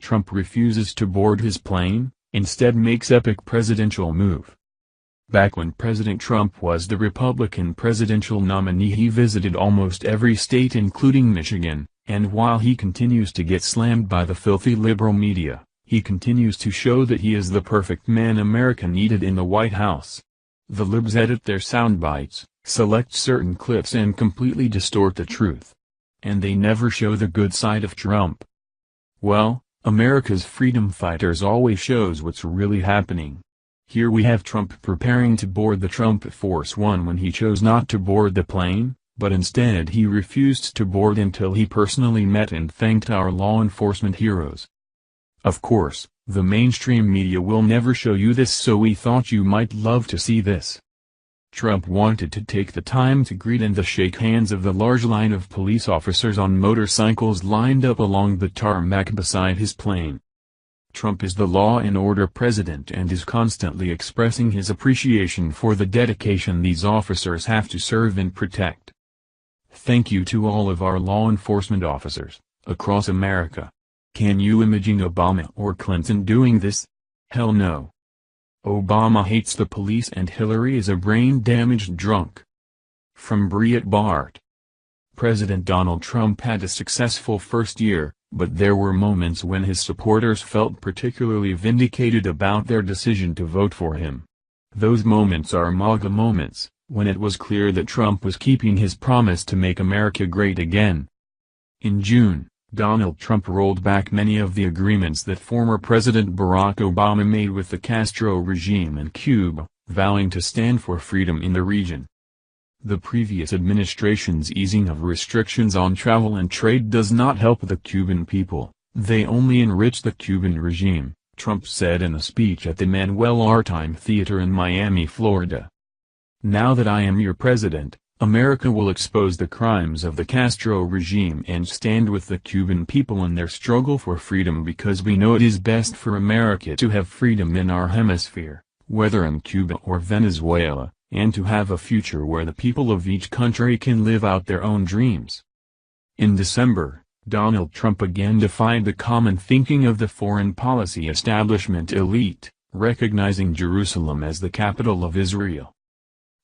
Trump refuses to board his plane, instead makes epic presidential move. Back when President Trump was the Republican presidential nominee, he visited almost every state including Michigan, and while he continues to get slammed by the filthy liberal media, he continues to show that he is the perfect man America needed in the White House. The libs edit their soundbites, select certain clips and completely distort the truth. And they never show the good side of Trump. Well, America's freedom fighters always shows what's really happening. Here we have Trump preparing to board the Trump Force One when he chose not to board the plane, but instead he refused to board until he personally met and thanked our law enforcement heroes. Of course, the mainstream media will never show you this, so we thought you might love to see this. Trump wanted to take the time to greet and shake hands of the large line of police officers on motorcycles lined up along the tarmac beside his plane. Trump is the law and order president and is constantly expressing his appreciation for the dedication these officers have to serve and protect. Thank you to all of our law enforcement officers, across America. Can you imagine Obama or Clinton doing this? Hell no. Obama hates the police and Hillary is a brain-damaged drunk. From Breitbart. President Donald Trump had a successful first year, but there were moments when his supporters felt particularly vindicated about their decision to vote for him. Those moments are MAGA moments, when it was clear that Trump was keeping his promise to make America great again. In June, Donald Trump rolled back many of the agreements that former President Barack Obama made with the Castro regime in Cuba, vowing to stand for freedom in the region. The previous administration's easing of restrictions on travel and trade does not help the Cuban people, they only enrich the Cuban regime, Trump said in a speech at the Manuel Artime Theater in Miami, Florida. Now that I am your president, America will expose the crimes of the Castro regime and stand with the Cuban people in their struggle for freedom, because we know it is best for America to have freedom in our hemisphere, whether in Cuba or Venezuela, and to have a future where the people of each country can live out their own dreams. In December, Donald Trump again defied the common thinking of the foreign policy establishment elite, recognizing Jerusalem as the capital of Israel.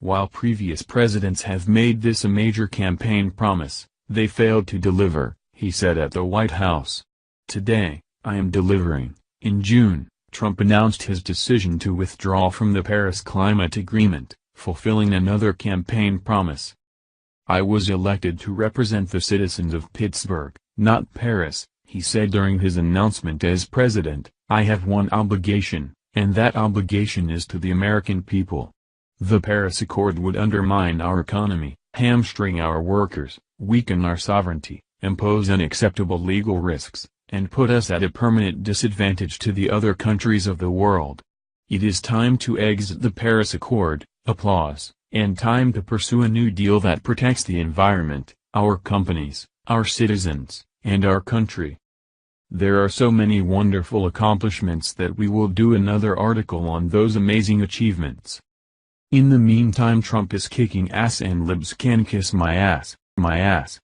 While previous presidents have made this a major campaign promise, they failed to deliver, he said at the White House. Today, I am delivering. In June, Trump announced his decision to withdraw from the Paris Climate Agreement, fulfilling another campaign promise. I was elected to represent the citizens of Pittsburgh, not Paris, he said during his announcement as president. I have one obligation, and that obligation is to the American people. The Paris Accord would undermine our economy, hamstring our workers, weaken our sovereignty, impose unacceptable legal risks, and put us at a permanent disadvantage to the other countries of the world. It is time to exit the Paris Accord, applause, and time to pursue a new deal that protects the environment, our companies, our citizens, and our country. There are so many wonderful accomplishments that we will do another article on those amazing achievements. In the meantime, Trump is kicking ass and libs can kiss my ass, my ass.